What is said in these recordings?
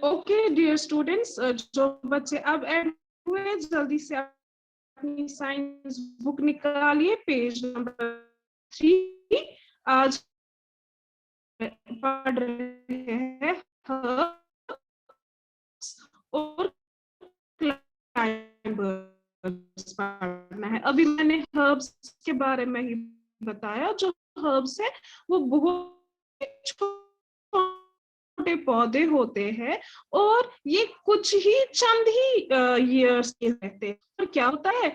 Okay dear students, जो बच्चे अब ऐड हुए जल्दी से अपनी साइंस बुक निकालिए, पेज नंबर 3। आज पढ़ रहे हैं और क्लाइंबर्स पढ़ना है। अभी मैंने हर्ब्स के बारे में ही बताया। जो हर्ब्स है वो बहुत छोटे पौधे होते हैं और ये कुछ ही चंद ही ईयर्स के रहते हैं। और क्या होता है,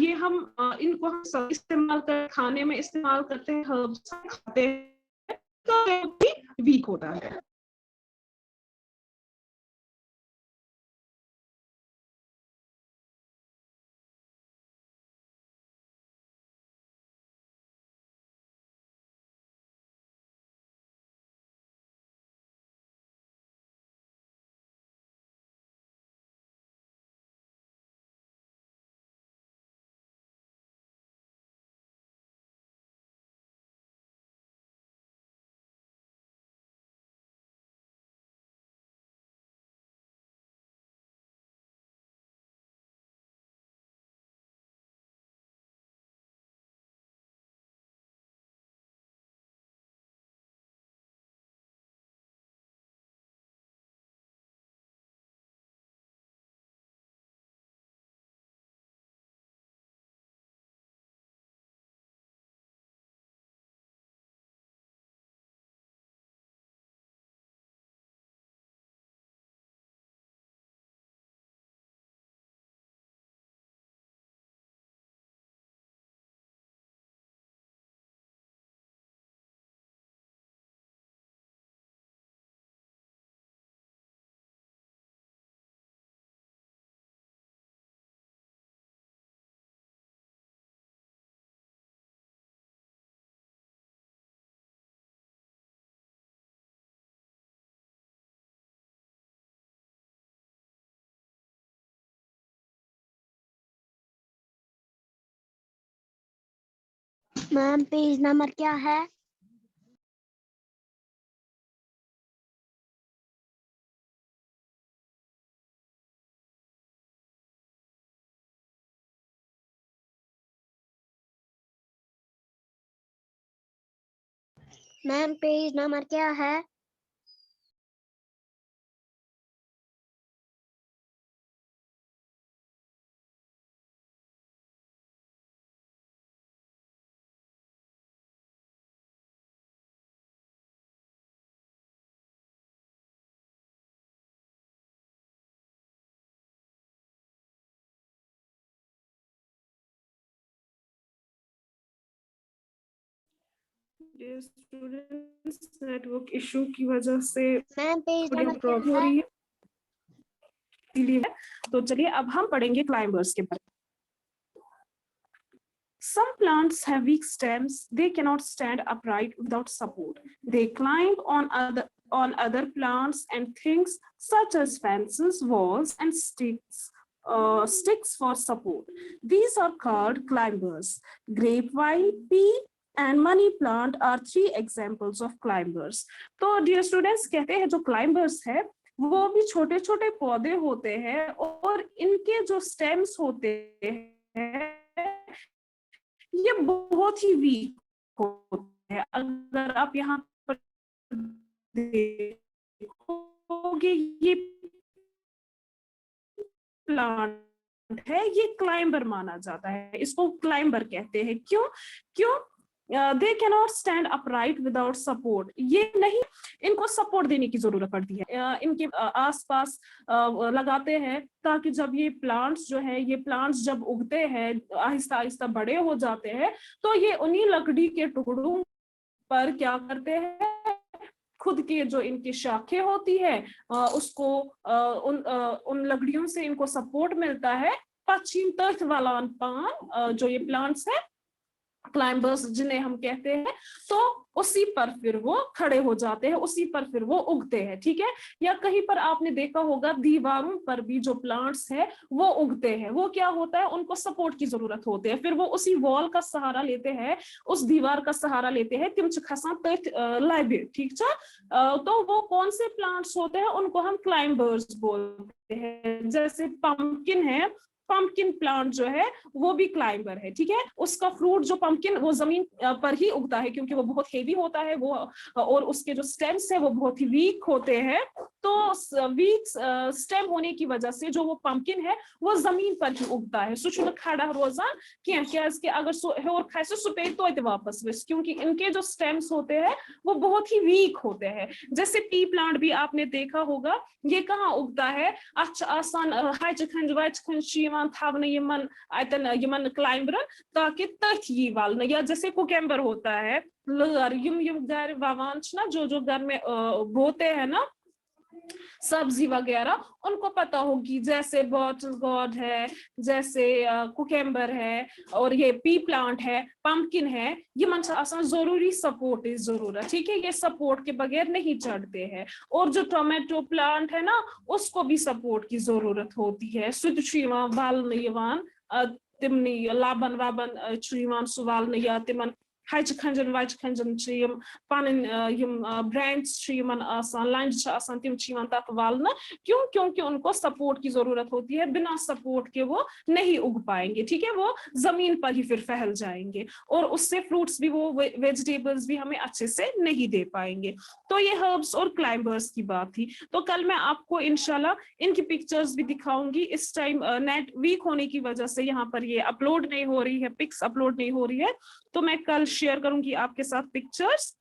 ये हम इनको हम सब इस्तेमाल कर खाने में इस्तेमाल करते हैं, हर्ब्स खाते हैं तो भी वीक होता है। मैम पेज नंबर क्या है? मैम पेज नंबर क्या है? स्टूडेंट्स, नेटवर्क इशू की वजह से मैम पेज थोड़ी नंबर क्या प्रॉब्लम हो है? रही है, तो चलिए अब हम पढ़ेंगे क्लाइंबर्स के बारे में। Some plants have weak stems. They cannot stand upright without support. They climb on other plants and things such as fences, walls, and sticks for support. These are called climbers. Grapevine, pea, and money plant are 3 examples of climbers. तो dear students, कहते हैं जो climbers है वो भी छोटे छोटे पौधे होते हैं और इनके जो stems होते हैं ये बहुत ही वीक होते हैं। अगर आप यहाँ पर देखोगे ये प्लांट है, ये क्लाइंबर माना जाता है, इसको क्लाइंबर कहते हैं। क्यों क्यों they cannot stand upright without support. ये नहीं, इनको सपोर्ट देने की जरूरत पड़ती है, इनके आसपास लगाते हैं ताकि जब ये प्लांट्स जो है, ये प्लांट्स जब उगते हैं आहिस्ता आहिस्ता बड़े हो जाते हैं तो ये उन्हीं लकड़ी के टुकड़ों पर क्या करते हैं, खुद के जो इनकी शाखें होती है उसको उन लकड़ियों से इनको सपोर्ट मिलता है। पश्चिम तर्थ वाला पान जो ये प्लांट्स है क्लाइंबर्स जिन्हें हम कहते हैं, तो उसी पर फिर वो खड़े हो जाते हैं, उसी पर फिर वो उगते हैं, ठीक है। या कहीं पर आपने देखा होगा दीवारों पर भी जो प्लांट्स है वो उगते हैं, वो क्या होता है, उनको सपोर्ट की जरूरत होती है, फिर वो उसी वॉल का सहारा लेते हैं, उस दीवार का सहारा लेते हैं, तिम खसान तथ लाइबे, ठीक है। तो वो कौन से प्लांट्स होते हैं, उनको हम क्लाइंबर्स बोलते हैं। जैसे पंपकिन है, पंपकिन प्लांट जो है वो भी क्लाइंबर है, ठीक है। उसका फ्रूट जो पंपकिन वो जमीन पर ही उगता है, क्योंकि वो बहुत हेवी होता है वो, और उसके जो स्टेम्स है वो बहुत ही वीक होते हैं। तो वीक स्टेम होने की वजह से जो वो पंपकिन है वो जमीन पर ही उगता है, सो छुन खड़ा रोजान कि अगर और खासे सो पे तो वापस विस, क्योंकि इनके जो स्टेम्स होते हैं वो बहुत ही वीक होते हैं। जैसे टी प्लांट भी आपने देखा होगा, ये कहाँ उगता है, अच्छा आसान हज खंज वज खंज क्लाइंबर ताकि तथ यी वाल, या जैसे कुकेम्बर होता है, लर यम घर ववान ना, जो घर में बोते हैं ना सब्जी वगैरह, उनको पता होगी, जैसे बॉटल गॉर्ड है, जैसे कुकेम्बर है, और ये पी प्लांट है, पंपकिन है, ये मन जरूरी सपोर्ट की जरूरत, ठीक है, ये सपोर्ट के बगैर नहीं चढ़ते हैं। और जो टोमेटो प्लांट है ना, उसको भी सपोर्ट की जरूरत होती है, तिमनी लाबन वाबन सुवाल या तिमन हज खंजन वज खंजन पन ब्रांड्स लंज तिम तक वालना, क्यों, क्योंकि उनको सपोर्ट की जरूरत होती है, बिना सपोर्ट के वो नहीं उग पाएंगे, ठीक है, वो जमीन पर ही फिर फैल जाएंगे, और उससे फ्रूट्स भी, वो वेजिटेबल्स भी हमें अच्छे से नहीं दे पाएंगे। तो ये हर्ब्स और क्लाइंबर्स की बात थी। तो कल मैं आपको इंशाल्लाह इनकी पिक्चर्स भी दिखाऊंगी। इस टाइम नेट वीक होने की वजह से यहाँ पर ये अपलोड नहीं हो रही है, पिक्स अपलोड नहीं हो रही है, तो मैं कल शेयर करूंगी आपके साथ पिक्चर्स,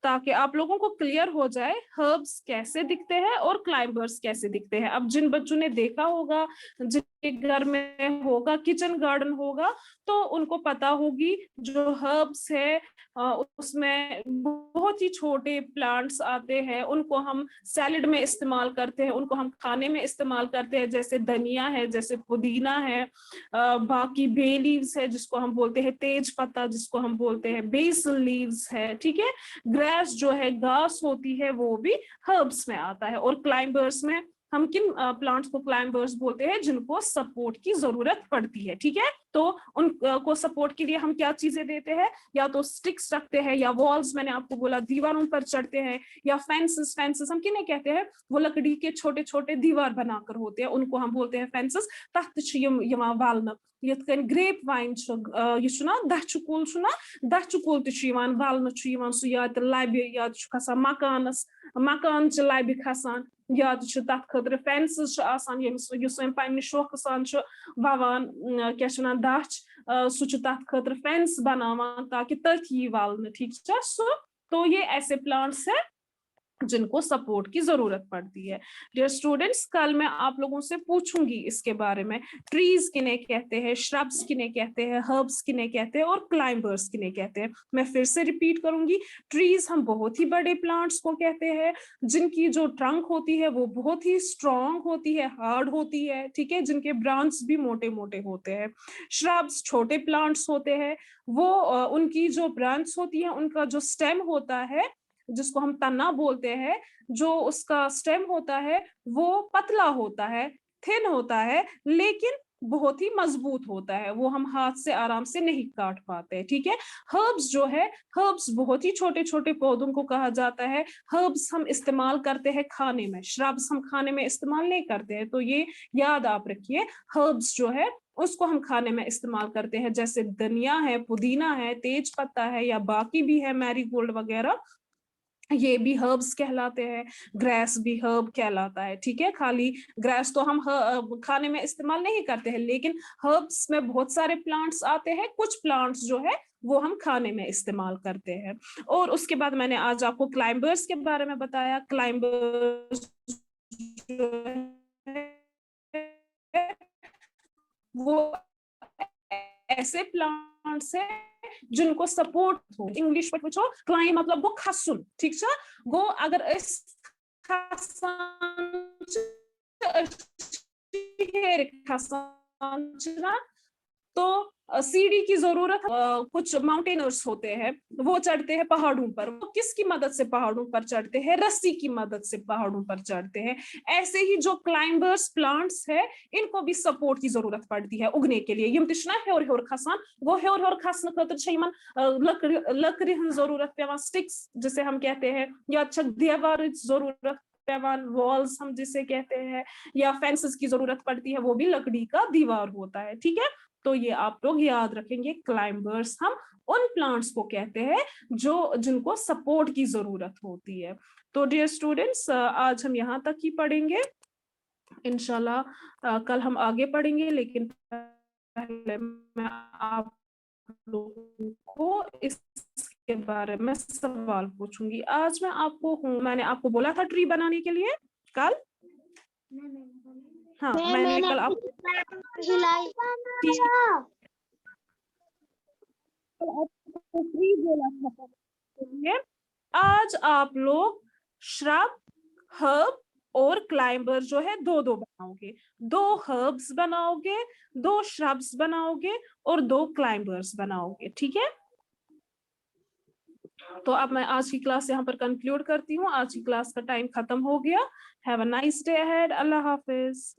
ताकि आप लोगों को क्लियर हो जाए हर्ब्स कैसे दिखते हैं और क्लाइंबर्स कैसे दिखते हैं। अब जिन बच्चों ने देखा होगा, जिनके घर में होगा किचन गार्डन होगा, तो उनको पता होगी जो हर्ब्स है उसमें बहुत ही छोटे प्लांट्स आते हैं, उनको हम सैलेड में इस्तेमाल करते हैं, उनको हम खाने में इस्तेमाल करते हैं, जैसे धनिया है, जैसे पुदीना है, बाकी बे लीव्स है जिसको हम बोलते हैं तेज पत्ता, जिसको हम बोलते हैं बेसल लीव्स है, ठीक है। ग्रास जो है, घास होती है, वो भी हर्ब्स में आता है। और क्लाइंबर्स में हम किन प्लांट्स को क्लाइंबर्स बोलते हैं, जिनको सपोर्ट की जरूरत पड़ती है, ठीक है। तो उनको सपोर्ट के लिए हम क्या चीजें देते हैं, या तो स्टिक्स रखते हैं, या वॉल्स, मैंने आपको बोला दीवारों पर चढ़ते हैं, या फेंसेस, फेंसेस हम किन्हें कहते हैं, वो लकड़ी के छोटे छोटे दीवार बनाकर होते हैं, उनको हम बोलते हैं फेंसेस। वालना ग्रेप वाइन दच्छ कुल दच्छ कुल वालना सह या लबि या खसान मकानस, मकान लबि खसान, या तथ खतर फेंसेस पन्ने शौक सान ववान क्या दच्छ, सह तथ खतर फेंस बनावान ताकि तथ यी वालना, ठीक है सो। तो ये ऐसे प्लांट्स है जिनको सपोर्ट की जरूरत पड़ती है। डियर स्टूडेंट्स, कल मैं आप लोगों से पूछूंगी इसके बारे में, ट्रीज किन्हें कहते हैं, श्रब्स किन्हें कहते हैं, हर्ब्स किन्हें कहते हैं, और क्लाइंबर्स किन्हें कहते हैं। मैं फिर से रिपीट करूंगी, ट्रीज हम बहुत ही बड़े प्लांट्स को कहते हैं, जिनकी जो ट्रंक होती है वो बहुत ही स्ट्रॉन्ग होती है, हार्ड होती है, ठीक है, जिनके ब्रांच भी मोटे मोटे होते हैं। श्रब्स छोटे प्लांट्स होते हैं, वो उनकी जो ब्रांच होती है, उनका जो स्टेम होता है, जिसको हम तना बोलते हैं, जो उसका स्टेम होता है वो पतला होता है, थिन होता है, लेकिन बहुत ही मजबूत होता है, वो हम हाथ से आराम से नहीं काट पाते, ठीक है। हर्ब्स जो है, हर्ब्स बहुत ही छोटे छोटे पौधों को कहा जाता है। हर्ब्स हम इस्तेमाल करते हैं खाने में, श्रब्स हम खाने में इस्तेमाल नहीं करते हैं, तो ये याद आप रखिए, हर्ब्स जो है उसको हम खाने में इस्तेमाल करते हैं, जैसे धनिया है, पुदीना है, तेज पत्ता है, या बाकी भी है मैरीगोल्ड वगैरह, ये भी हर्ब्स कहलाते हैं। ग्रास भी हर्ब कहलाता है, ठीक है। खाली ग्रास तो हम खाने में इस्तेमाल नहीं करते हैं, लेकिन हर्ब्स में बहुत सारे प्लांट्स आते हैं, कुछ प्लांट्स जो है वो हम खाने में इस्तेमाल करते हैं। और उसके बाद मैंने आज आपको क्लाइंबर्स के बारे में बताया। क्लाइंबर्स वो ऐसे प्लांट्स है जिनको सपोर्ट हो। इंग्लिश पे पूछो, क्लाइम मतलब वो खसुन, ठीक है। गो अगर खसान तो सीढ़ी की जरूरत, कुछ माउंटेनर्स होते हैं वो चढ़ते हैं पहाड़ों पर, वो किसकी मदद से पहाड़ों पर चढ़ते हैं? रस्सी की मदद से पहाड़ों पर चढ़ते हैं। ऐसे ही जो क्लाइंबर्स प्लांट्स है इनको भी सपोर्ट की जरूरत पड़ती है उगने के लिए। यम तिश ना हेर हेर खसान, वो हेर हेर खसन खतर छ यमन लकड़ी हंज जरूरत पेवान, स्टिक्स जिसे हम कहते हैं, या दीवार जरूरत पेवान, वॉल्स हम जिसे कहते हैं, या फेंसेस की जरूरत पड़ती है, वो भी लकड़ी का दीवार होता है। ठीक है, तो ये आप लोग याद रखेंगे, क्लाइंबर्स हम उन प्लांट्स को कहते हैं जो जिनको सपोर्ट की जरूरत होती है। तो डियर स्टूडेंट्स, आज हम यहाँ तक ही पढ़ेंगे, इंशाल्लाह कल हम आगे पढ़ेंगे, लेकिन पहले मैं आप लोगों को इसके बारे में सवाल पूछूंगी। आज मैं आपको मैंने आपको बोला था ट्री बनाने के लिए कल, हाँ मैंने कल आपको ट्री बोला था। आज आप लोग श्रब, हर्ब और क्लाइंबर जो है दो दो बनाओगे, 2 हर्ब्स बनाओगे, 2 श्रब्स बनाओगे और 2 क्लाइंबर्स बनाओगे। ठीक है, तो अब मैं आज की क्लास यहाँ पर कंक्लूड करती हूँ। आज की क्लास का टाइम खत्म हो गया। Have a nice day ahead. Allah Hafiz.